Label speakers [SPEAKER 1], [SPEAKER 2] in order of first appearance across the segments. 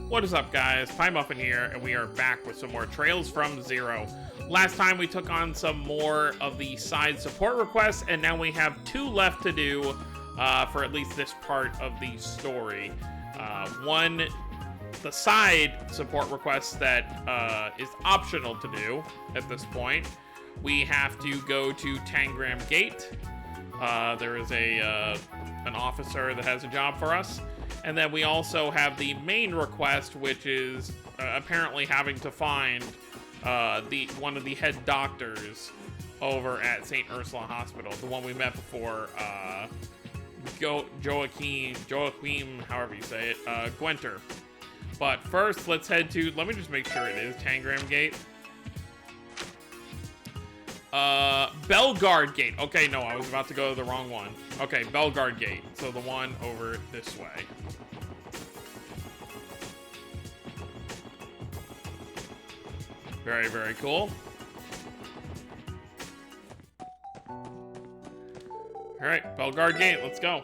[SPEAKER 1] What is up, guys? Pie Muffin here, and we are back with some more Trails from Zero. Last time we took on some more of the side support requests, and now we have 2 left to do for at least this part of the story. One, the side support request that is optional to do at this point. We have to go to Tangram Gate. There is an officer that has a job for us. And then we also have the main request, which is apparently having to find one of the head doctors over at St. Ursula Hospital, the one we met before, Joachim, however you say it, Gwenter. But first, let's head to, let me just make sure it is Tangram Gate. Bellegarde Gate. Okay, no, I was about to go to the wrong one. Okay, Bellegarde Gate. So the one over this way. Very, very cool. Alright, Bellegarde Gate, let's go.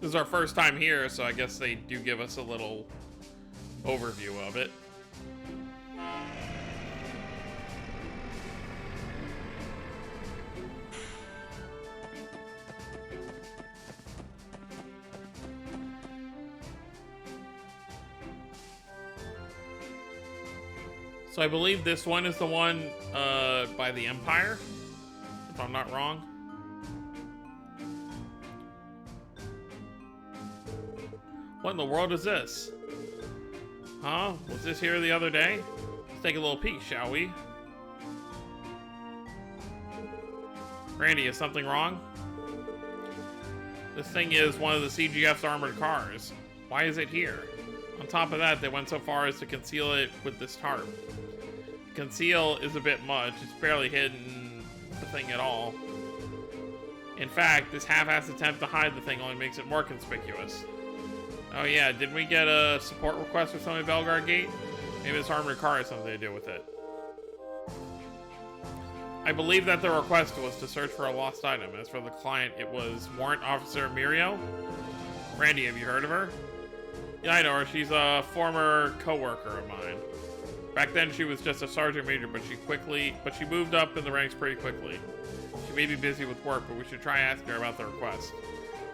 [SPEAKER 1] This is our first time here, so I guess they do give us a little overview of it. So I believe this one is the one by the Empire, if I'm not wrong. What in the world is this? Huh? Was this here the other day? Let's take a little peek, shall we? Randy, is something wrong? This thing is one of the CGF's armored cars. Why is it here? On top of that, they went so far as to conceal it with this tarp. Conceal is a bit much. It's barely hidden the thing at all. In fact, this half-assed attempt to hide the thing only makes it more conspicuous. Oh yeah, didn't we get a support request or something at Bellegarde Gate? Maybe this armored car has something to do with it. I believe that the request was to search for a lost item. As for the client, it was Warrant Officer Muriel. Randy, have you heard of her? Yeah, I know her. She's a former co-worker of mine. Back then, she was just a sergeant major, but she moved up in the ranks pretty quickly. She may be busy with work, but we should try asking her about the request.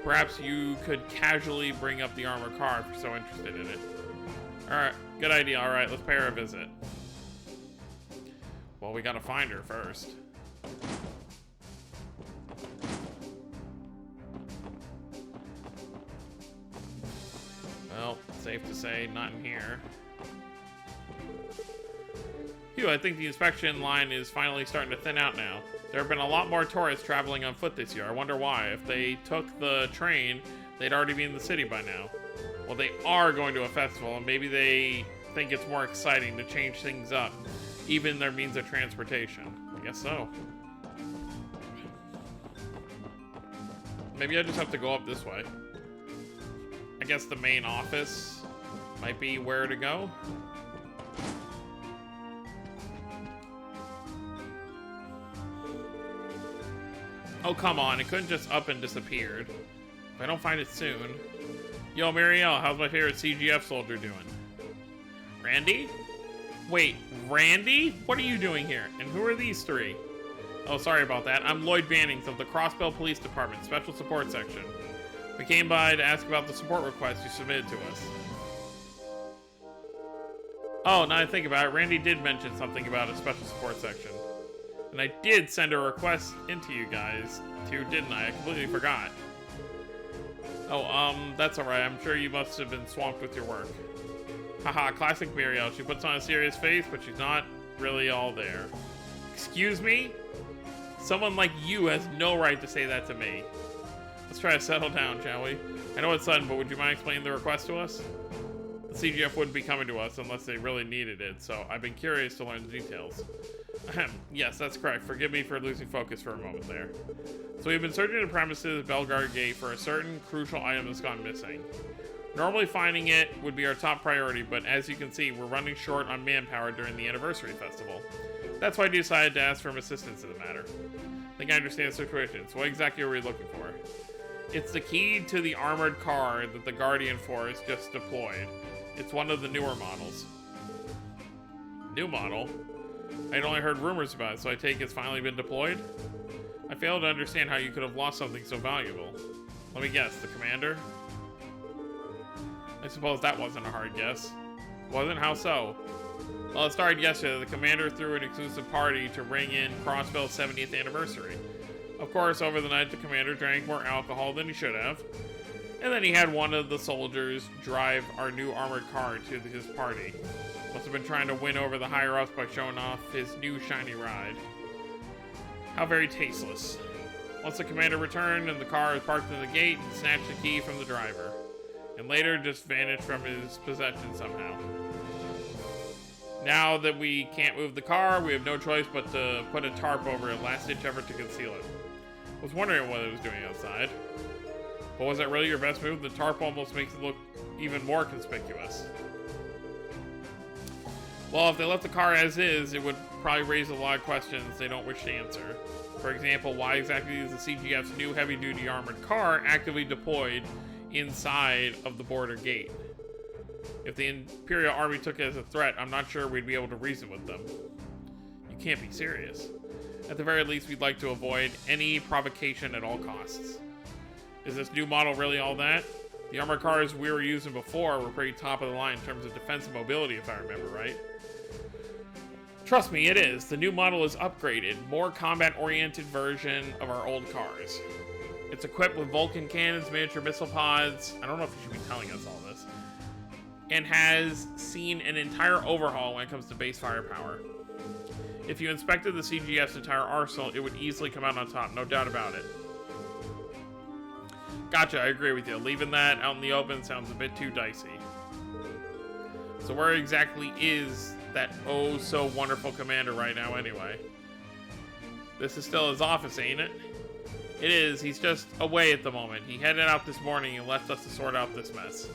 [SPEAKER 1] Perhaps you could casually bring up the armored car if you're so interested in it. Alright, good idea. Alright, let's pay her a visit. Well, we gotta find her first. Well, safe to say, not in here. Phew, I think the inspection line is finally starting to thin out now. There have been a lot more tourists traveling on foot this year. I wonder why. If they took the train, they'd already be in the city by now. Well, they are going to a festival, and maybe they think it's more exciting to change things up, even their means of transportation. I guess so. Maybe I just have to go up this way. I guess the main office might be where to go. Oh, come on. It couldn't just up and disappeared. If I don't find it soon. Yo, Marielle, how's my favorite CGF soldier doing? Randy? Wait, Randy? What are you doing here? And who are these 3? Oh, sorry about that. I'm Lloyd Bannings of the Crossbell Police Department, Special Support Section. We came by to ask about the support request you submitted to us. Oh, now I think about it, Randy did mention something about a Special Support Section. And I did send a request into you guys, too, didn't I? I completely forgot. Oh, that's alright. I'm sure you must have been swamped with your work. Haha, classic Muriel. She puts on a serious face, but she's not really all there. Excuse me? Someone like you has no right to say that to me. Let's try to settle down, shall we? I know it's sudden, but would you mind explaining the request to us? The CGF wouldn't be coming to us unless they really needed it, so I've been curious to learn the details. Yes, that's correct. Forgive me for losing focus for a moment there. So we've been searching the premises of Bellegarde Gate for a certain crucial item that's gone missing. Normally finding it would be our top priority, but as you can see, we're running short on manpower during the anniversary festival. That's why I decided to ask for assistance in the matter. I think I understand the situation, so what exactly are we looking for? It's the key to the armored car that the Guardian Force just deployed. It's one of the newer models. New model? I'd only heard rumors about it, so I take it's finally been deployed? I fail to understand how you could have lost something so valuable. Let me guess, the commander? I suppose that wasn't a hard guess. Wasn't? How so? Well, it started yesterday. The commander threw an exclusive party to ring in Crossbell's 70th anniversary. Of course, over the night, the commander drank more alcohol than he should have. And then he had one of the soldiers drive our new armored car to his party. Must have been trying to win over the higher-ups by showing off his new shiny ride. How very tasteless. Once the commander returned and the car was parked in the gate, he snatched the key from the driver. And later just vanished from his possession somehow. Now that we can't move the car, we have no choice but to put a tarp over it, last-ditch effort to conceal it. I was wondering what it was doing outside. But was that really your best move? The tarp almost makes it look even more conspicuous. Well, if they left the car as is, it would probably raise a lot of questions they don't wish to answer. For example, why exactly is the CGF's new heavy-duty armored car actively deployed inside of the border gate? If the Imperial Army took it as a threat, I'm not sure we'd be able to reason with them. You can't be serious. At the very least, we'd like to avoid any provocation at all costs. Is this new model really all that? The armored cars we were using before were pretty top of the line in terms of defense and mobility, if I remember right. Trust me, it is. The new model is upgraded, more combat-oriented version of our old cars. It's equipped with Vulcan cannons, miniature missile pods. I don't know if you should be telling us all this. And has seen an entire overhaul when it comes to base firepower. If you inspected the CGF's entire arsenal, it would easily come out on top, no doubt about it. Gotcha, I agree with you. Leaving that out in the open sounds a bit too dicey. So where exactly is that oh so wonderful commander right now anyway? This is still his office, ain't it? It is. He's just away at the moment. He headed out this morning and left us to sort out this mess.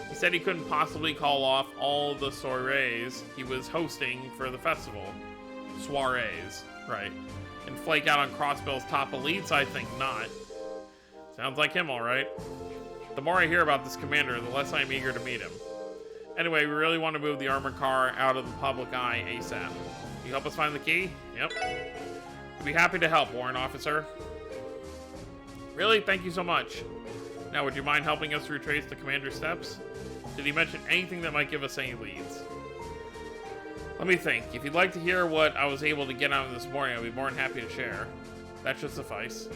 [SPEAKER 1] He said he couldn't possibly call off all the soirees he was hosting for the festival. Soirees, right. And flake out on Crossbell's top elites? I think not. Sounds like him, alright. The more I hear about this commander, the less I'm eager to meet him. Anyway, we really want to move the armored car out of the public eye ASAP. You help us find the key? Yep. We'd be happy to help, Warrant Officer. Really? Thank you so much. Now, would you mind helping us retrace the commander's steps? Did he mention anything that might give us any leads? Let me think. If you'd like to hear what I was able to get on this morning, I'd be more than happy to share. That should suffice.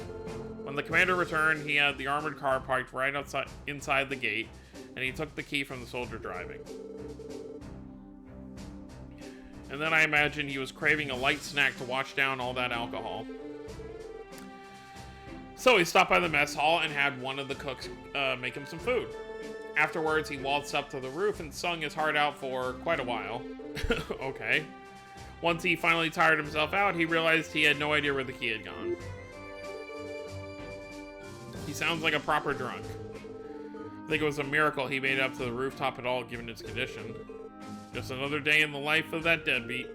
[SPEAKER 1] When the commander returned, he had the armored car parked right inside the gate, and he took the key from the soldier driving. And then I imagine he was craving a light snack to wash down all that alcohol. So he stopped by the mess hall and had one of the cooks make him some food. Afterwards, he waltzed up to the roof and sung his heart out for quite a while. Okay. Once he finally tired himself out, he realized he had no idea where the key had gone. He sounds like a proper drunk. I think it was a miracle he made it up to the rooftop at all, given his condition. Just another day in the life of that deadbeat.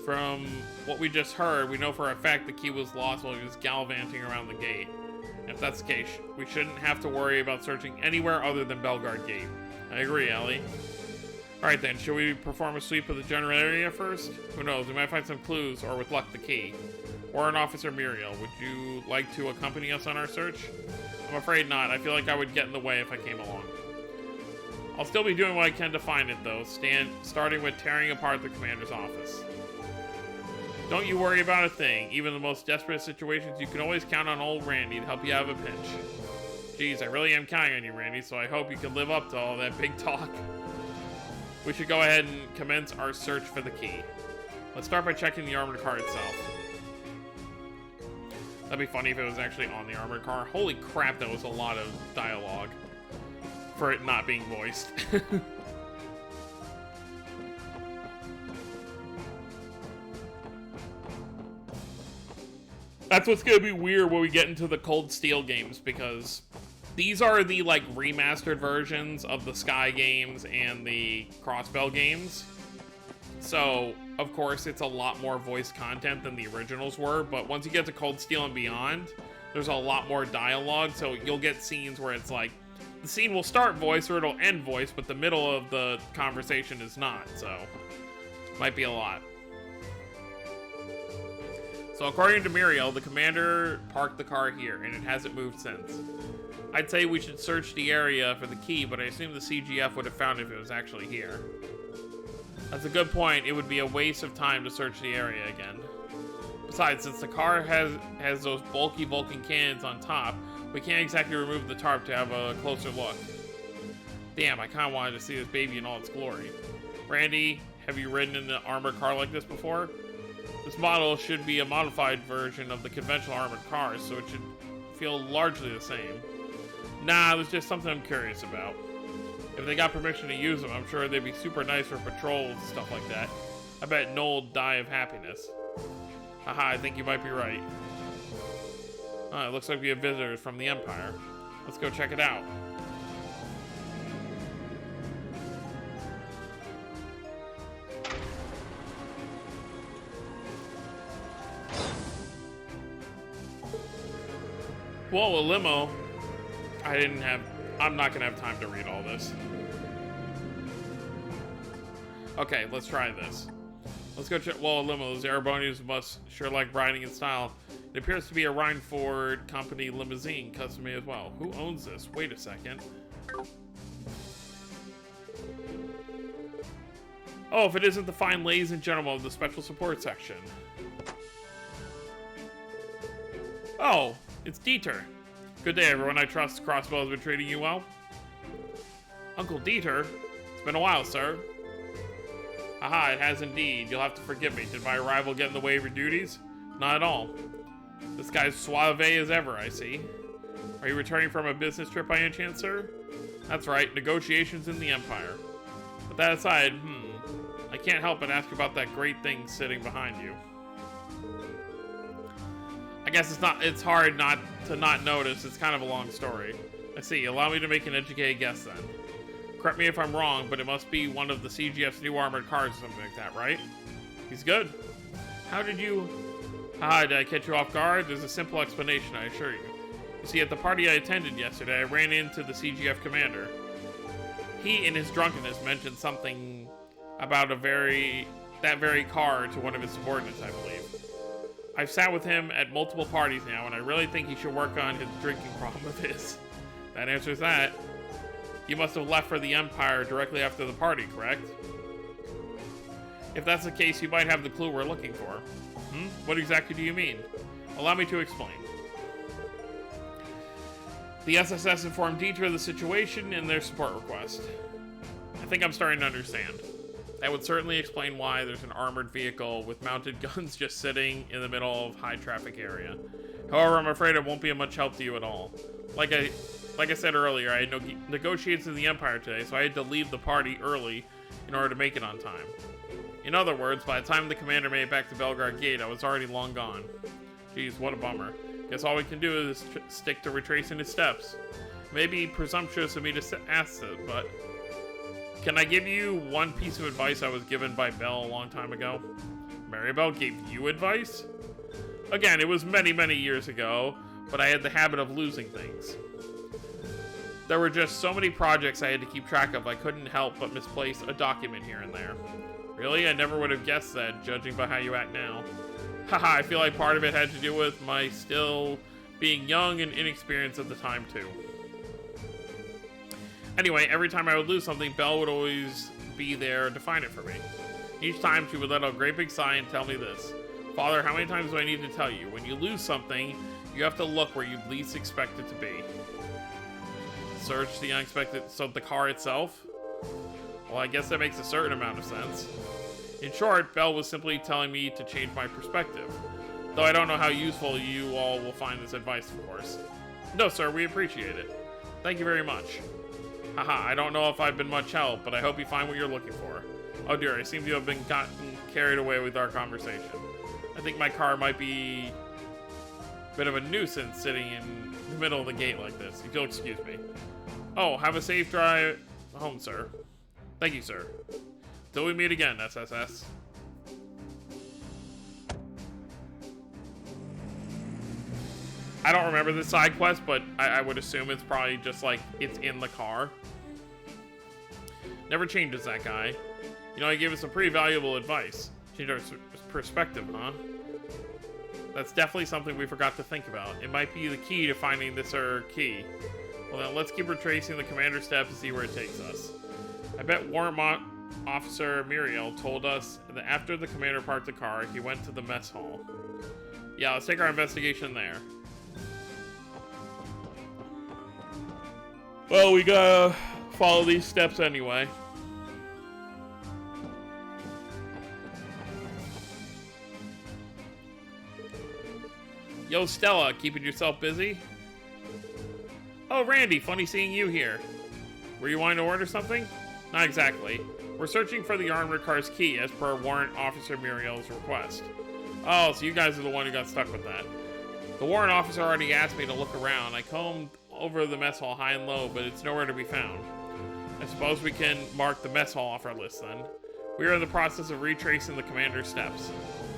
[SPEAKER 1] From what we just heard, we know for a fact the key was lost while he was gallivanting around the gate. And if that's the case, we shouldn't have to worry about searching anywhere other than Bellegarde Gate. I agree, Ellie. Alright then, should we perform a sweep of the general area first? Who knows, we might find some clues, or with luck, the key. Warrant Officer Muriel, would you like to accompany us on our search? I'm afraid not. I feel like I would get in the way if I came along. I'll still be doing what I can to find it, though, starting with tearing apart the commander's office. Don't you worry about a thing. Even in the most desperate situations, you can always count on old Randy to help you out of a pinch. Geez, I really am counting on you, Randy, so I hope you can live up to all that big talk. We should go ahead and commence our search for the key. Let's start by checking the armored car itself. That'd be funny if it was actually on the armored car. Holy crap, that was a lot of dialogue for it not being voiced. That's what's gonna be weird when we get into the Cold Steel games, because These are the, like, remastered versions of the Sky games and the Crossbell games. So, of course, it's a lot more voice content than the originals were, but once you get to Cold Steel and Beyond, there's a lot more dialogue, so you'll get scenes where it's like, the scene will start voice or it'll end voice, but the middle of the conversation is not, so might be a lot. So according to Muriel, the commander parked the car here, and it hasn't moved since. I'd say we should search the area for the key, but I assume the CGF would have found it if it was actually here. That's a good point. It would be a waste of time to search the area again. Besides, since the car has those bulky Vulcan cannons on top, we can't exactly remove the tarp to have a closer look. Damn, I kinda wanted to see this baby in all its glory. Randy, have you ridden in an armored car like this before? This model should be a modified version of the conventional armored cars, so it should feel largely the same. Nah, it was just something I'm curious about. If they got permission to use them, I'm sure they'd be super nice for patrols and stuff like that. I bet Noel'd die of happiness. Haha, I think you might be right. It looks like we have visitors from the Empire. Let's go check it out. Whoa, a limo. I'm not gonna have time to read all this. Okay, let's try this. Let's go check. Whoa, a limo. Those Erebonians must sure like riding in style. It appears to be a Rhineford Company limousine, custom made as well. Who owns this? Wait a second. Oh, if it isn't the fine ladies and gentlemen of the special support section. Oh, it's Dieter. Good day, everyone. I trust Crossbell has been treating you well. Uncle Dieter? It's been a while, sir. Aha, it has indeed. You'll have to forgive me. Did my arrival get in the way of your duties? Not at all. This guy's suave as ever, I see. Are you returning from a business trip by any chance, sir? That's right, negotiations in the Empire. But that aside, I can't help but ask you about that great thing sitting behind you. I guess it's hard not to not notice. It's kind of a long story. I see. Allow me to make an educated guess then. Correct me if I'm wrong, but it must be one of the CGF's new armored cars or something like that, right? He's good. How did you... Haha, did I catch you off guard? There's a simple explanation, I assure you. You see, at the party I attended yesterday, I ran into the CGF commander. He, in his drunkenness, mentioned something about that very car to one of his subordinates, I believe. I've sat with him at multiple parties now, and I really think he should work on his drinking problem of his. That answers that. You must have left for the Empire directly after the party, correct? If that's the case, you might have the clue we're looking for. What exactly do you mean? Allow me to explain. The SSS informed Dieter of the situation and their support request. I think I'm starting to understand. That would certainly explain why there's an armored vehicle with mounted guns just sitting in the middle of high traffic area. However, I'm afraid it won't be of much help to you at all. Like I said earlier, I had negotiations in the Empire today, so I had to leave the party early in order to make it on time. In other words, by the time the commander made it back to Belgrade Gate, I was already long gone. Geez, what a bummer. Guess all we can do is stick to retracing his steps. Maybe presumptuous of me to ask it, but... Can I give you one piece of advice I was given by Belle a long time ago? Maribel gave you advice? Again, it was many, many years ago, but I had the habit of losing things. There were just so many projects I had to keep track of, I couldn't help but misplace a document here and there. Really? I never would have guessed that, judging by how you act now. Haha, I feel like part of it had to do with my still being young and inexperienced at the time, too. Anyway, every time I would lose something, Belle would always be there to find it for me. Each time, she would let out a great big sigh and tell me this. Father, how many times do I need to tell you? When you lose something, you have to look where you least expect it to be. Search the unexpected... So the car itself? Well, I guess that makes a certain amount of sense. In short, Belle was simply telling me to change my perspective. Though I don't know how useful you all will find this advice, of course. No, sir, we appreciate it. Thank you very much. Haha, I don't know if I've been much help, but I hope you find what you're looking for. Oh dear, I seem to have been gotten carried away with our conversation. I think my car might be a bit of a nuisance sitting in in the middle of the gate like this. If you'll excuse me. Oh, have a safe drive home, sir. Thank you, sir. Till we meet again, SSS. I don't remember the side quest, but I would assume it's probably just like it's in the car. Never changes, that guy. You know, he gave us some pretty valuable advice. Changed our perspective, huh? That's definitely something we forgot to think about. It might be the key to finding this key. Well then, let's keep retracing the commander's steps and see where it takes us. I bet Warrant Officer Muriel told us that after the commander parked the car, he went to the mess hall. Yeah, let's take our investigation there. Well, we gotta follow these steps anyway. Yo, Stella, keeping yourself busy? Oh, Randy, funny seeing you here. Were you wanting to order something? Not exactly. We're searching for the armored car's key as per Warrant Officer Muriel's request. Oh, so you guys are the one who got stuck with that. The warrant officer already asked me to look around. I combed over the mess hall high and low, but it's nowhere to be found. I suppose we can mark the mess hall off our list then. We are in the process of retracing the commander's steps.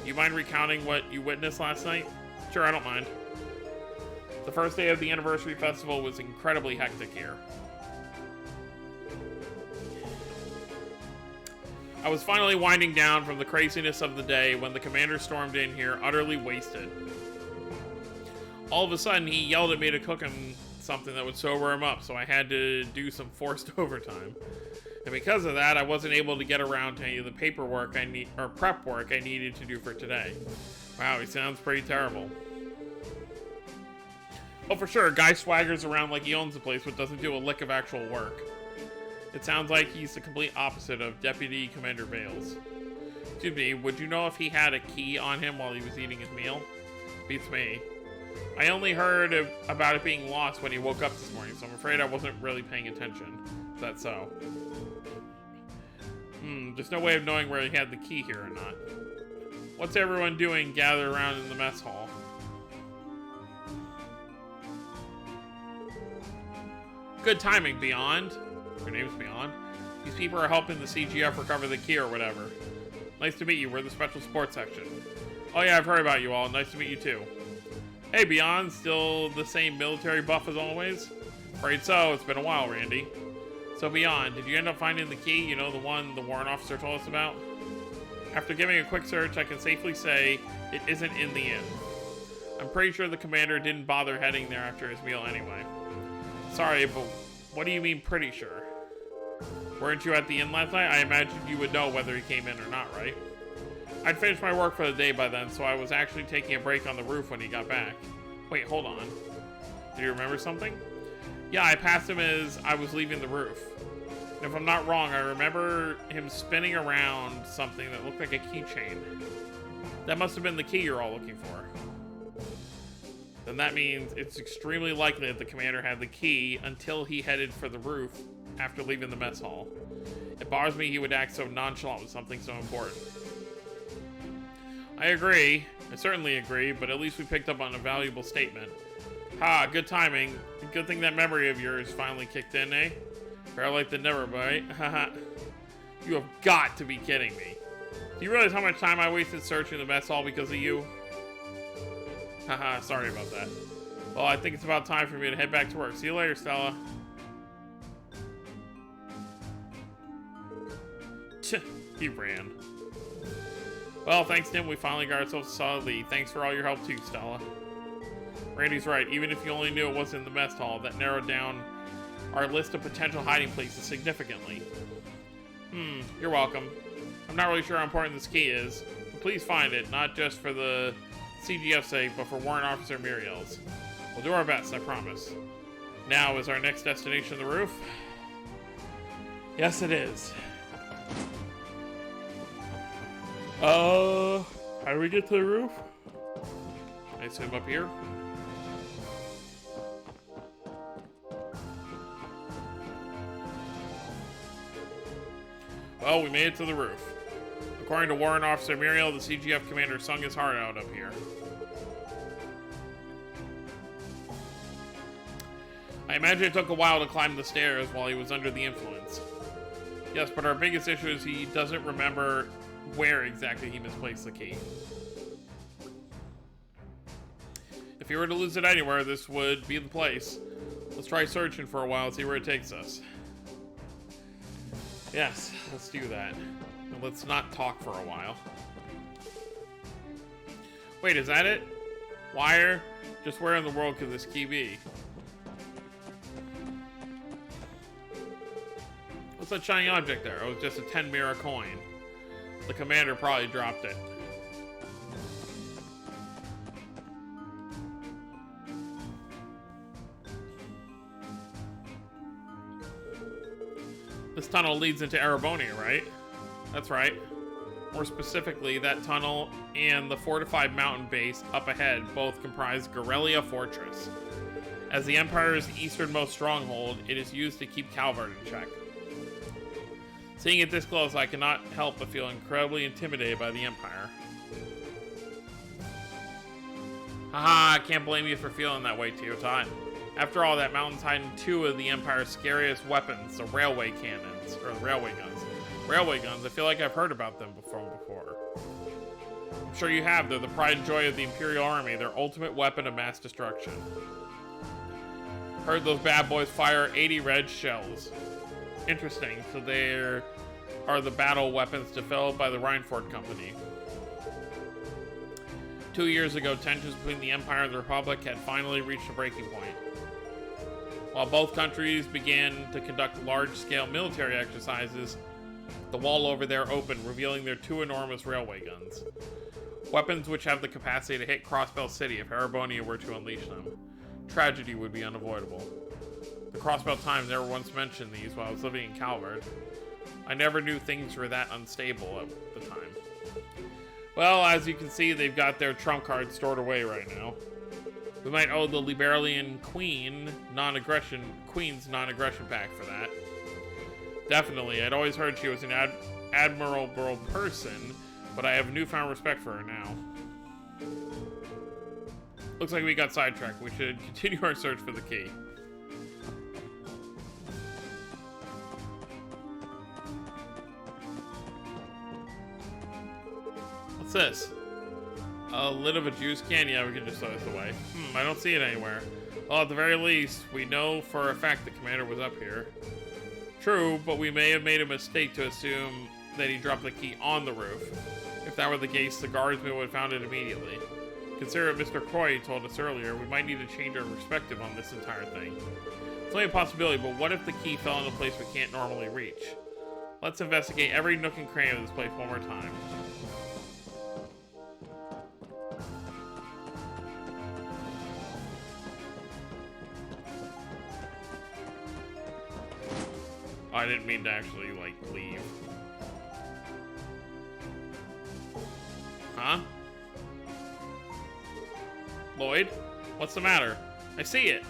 [SPEAKER 1] You mind recounting what you witnessed last night? Sure, I don't mind. The first day of the anniversary festival was incredibly hectic here. I was finally winding down from the craziness of the day when the commander stormed in here, utterly wasted. All of a sudden, he yelled at me to cook him something that would sober him up, so I had to do some forced overtime. And because of that, I wasn't able to get around to any of the paperwork prep work I needed to do for today. Wow, he sounds pretty terrible. Oh, for sure, a guy swaggers around like he owns the place, but doesn't do a lick of actual work. It sounds like he's the complete opposite of Deputy Commander Bales. Excuse me, would you know if he had a key on him while he was eating his meal? Beats me. I only heard about it being lost when he woke up this morning, so I'm afraid I wasn't really paying attention. Is that so? There's no way of knowing where he had the key here or not. What's everyone doing gathered around in the mess hall? Good timing, Beyond. Your name's Beyond. These people are helping the CGF recover the key or whatever. Nice to meet you. We're the special sports section. Oh yeah, I've heard about you all. Nice to meet you too. Hey, Beyond. Still the same military buff as always? Afraid so. It's been a while, Randy. So Beyond, did you end up finding the key? You know, the one the warrant officer told us about? After giving a quick search, I can safely say it isn't in the inn. I'm pretty sure the commander didn't bother heading there after his meal anyway. Sorry, but what do you mean pretty sure? Weren't you at the inn last night? I imagined you would know whether he came in or not, right? I'd finished my work for the day by then, so I was actually taking a break on the roof when he got back. Wait, hold on. Do you remember something? Yeah, I passed him as I was leaving the roof. And if I'm not wrong, I remember him spinning around something that looked like a keychain. That must have been the key you're all looking for. Then that means it's extremely likely that the commander had the key until he headed for the roof after leaving the mess hall. It bothers me he would act so nonchalant with something so important. I agree. I certainly agree, but at least we picked up on a valuable statement. Ha, good timing. Good thing that memory of yours finally kicked in, eh? Fair like the never bite. Haha. You have got to be kidding me. Do you realize how much time I wasted searching the mess hall because of you? Haha, sorry about that. Well, I think it's about time for me to head back to work. See you later, Stella. He ran. Well, thanks, Tim. We finally got ourselves a solid lead. Thanks for all your help, too, Stella. Randy's right. Even if you only knew it wasn't in the mess hall, that narrowed down our list of potential hiding places significantly. You're welcome. I'm not really sure how important this key is, but please find it, not just for the CGF's sake, but for Warrant Officer Muriel's. We'll do our best, I promise. Now, is our next destination the roof? Yes, it is. How do we get to the roof? I assume up here? Well, we made it to the roof. According to Warrant Officer Muriel, the CGF commander sung his heart out up here. I imagine it took a while to climb the stairs while he was under the influence. Yes, but our biggest issue is he doesn't remember where exactly he misplaced the key. If he were to lose it anywhere, this would be the place. Let's try searching for a while and see where it takes us. Yes, let's do that. And let's not talk for a while. Wait, is that it? Wire? Just where in the world could this key be? What's that shiny object there? Oh, it's just a 10 mirror coin. The commander probably dropped it. This tunnel leads into Erebonia, right? That's right. More specifically, that tunnel and the fortified mountain base up ahead both comprise Garrelia Fortress. As the Empire's easternmost stronghold, it is used to keep Calvard in check. Seeing it this close, I cannot help but feel incredibly intimidated by the Empire. Haha, I can't blame you for feeling that way, Teotot. After all, that mountain's hiding two of the Empire's scariest weapons, the railway cannons, or the railway guns. Railway guns, I feel like I've heard about them before. I'm sure you have. They're the pride and joy of the Imperial Army, their ultimate weapon of mass destruction. Heard those bad boys fire 80 red shells. Interesting, so they are the battle weapons developed by the Reinford Company. 2 years ago, tensions between the Empire and the Republic had finally reached a breaking point. While both countries began to conduct large-scale military exercises, the wall over there opened, revealing their two enormous railway guns. Weapons which have the capacity to hit Crossbell City if Erebonia were to unleash them. Tragedy would be unavoidable. The Crossbell Times never once mentioned these while I was living in Calvard. I never knew things were that unstable at the time. Well, as you can see, they've got their trump cards stored away right now. We might owe the Liberalian Queen's non-aggression pact for that. Definitely, I'd always heard she was an admirable person, but I have newfound respect for her now. Looks like we got sidetracked. We should continue our search for the key. What's this? A lid of a juice can? Yeah, we can just throw this away. I don't see it anywhere. Well, at the very least, we know for a fact the commander was up here. True, but we may have made a mistake to assume that he dropped the key on the roof. If that were the case, the guardsmen would have found it immediately. Consider what Mr. Croy told us earlier, we might need to change our perspective on this entire thing. It's only a possibility, but what if the key fell in a place we can't normally reach? Let's investigate every nook and cranny of this place one more time. Oh, I didn't mean to actually, like, leave. Huh? Lloyd? What's the matter? I see it!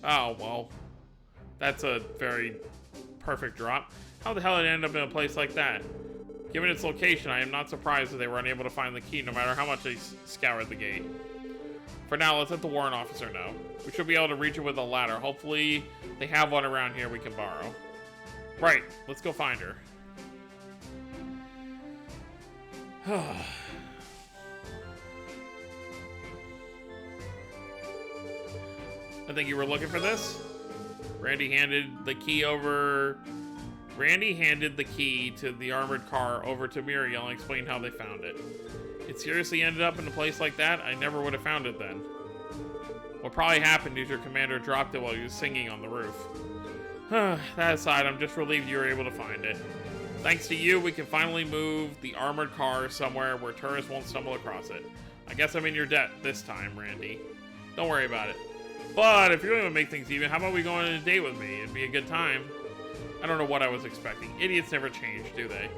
[SPEAKER 1] Oh, well. That's a very perfect drop. How the hell did it end up in a place like that? Given its location, I am not surprised that they were unable to find the key no matter how much they scoured the gate. For now, let's let the warrant officer know. We should be able to reach it with a ladder. Hopefully, they have one around here we can borrow. Right, let's go find her. I think you were looking for this? Randy handed the key to the armored car over to Muriel and explained how they found it. It seriously ended up in a place like that? I never would have found it then. What probably happened is your commander dropped it while he was singing on the roof. That aside, I'm just relieved you were able to find it. Thanks to you, we can finally move the armored car somewhere where tourists won't stumble across it. I guess I'm in your debt this time, Randy. Don't worry about it. But if you're going to make things even, how about we go on a date with me? It'd be a good time. I don't know what I was expecting. Idiots never change, do they?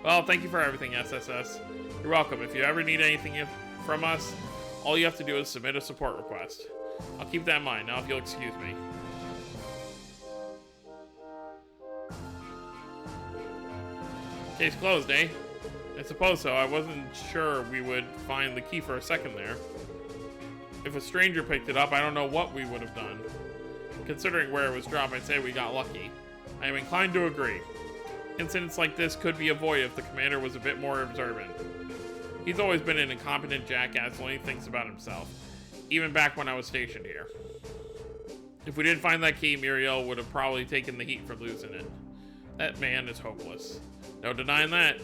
[SPEAKER 1] Well, thank you for everything, SSS. You're welcome. If you ever need anything from us, all you have to do is submit a support request. I'll keep that in mind. Now, if you'll excuse me. Case closed, eh? I suppose so. I wasn't sure we would find the key for a second there. if a stranger picked it up, I don't know what we would have done. Considering where it was dropped, I'd say we got lucky. I am inclined to agree. Incidents like this could be avoided if the commander was a bit more observant. He's always been an incompetent jackass who only thinks about himself, even back when I was stationed here. If we didn't find that key, Muriel would have probably taken the heat for losing it. That man is hopeless. No denying that.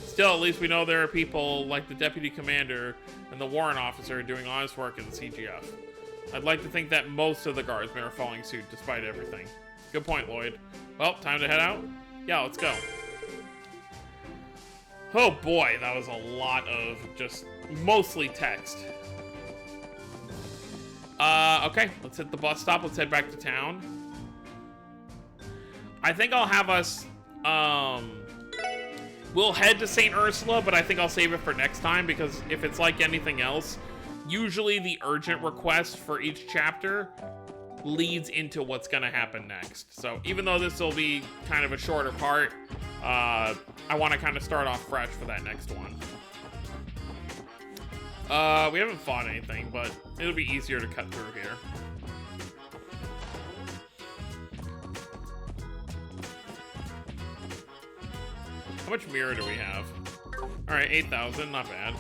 [SPEAKER 1] Still, at least we know there are people like the deputy commander and the warrant officer doing honest work in the CGF. I'd like to think that most of the guardsmen are following suit despite everything. Good point, Lloyd. Well, time to head out? Yeah, let's go. Oh boy, that was a lot of just mostly text. Okay, let's hit the bus stop. Let's head back to town. I think I'll have us, we'll head to St. Ursula, but I think I'll save it for next time, because if it's like anything else, usually the urgent request for each chapter leads into what's gonna happen next. So even though this will be kind of a shorter part, I want to kind of start off fresh for that next one. We haven't fought anything, but it'll be easier to cut through here. How much mirror do we have? Alright, 8,000, not bad.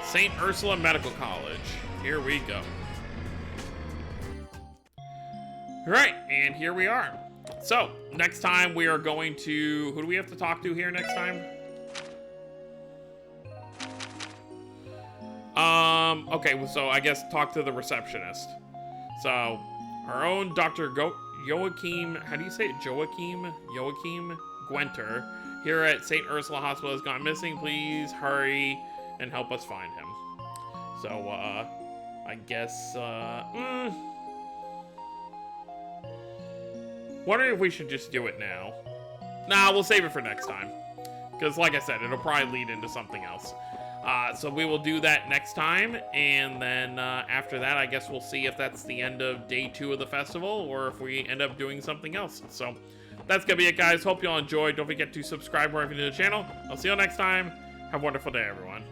[SPEAKER 1] St. Ursula Medical College. Here we go. Right, and here we are. So, next time we are going to... Who do we have to talk to here next time? Okay, so I guess talk to the receptionist. So, our own Dr. Joachim... How do you say it? Joachim Gwenter here at St. Ursula Hospital has gone missing. Please hurry and help us find him. So, I guess, wondering if we should just do it now. Nah, we'll save it for next time. Because, like I said, it'll probably lead into something else. So we will do that next time, and then, after that, I guess we'll see if that's the end of day 2 of the festival, or if we end up doing something else. So, that's gonna be it, guys. Hope you all enjoyed. Don't forget to subscribe wherever you're new to the channel. I'll see you all next time. Have a wonderful day, everyone.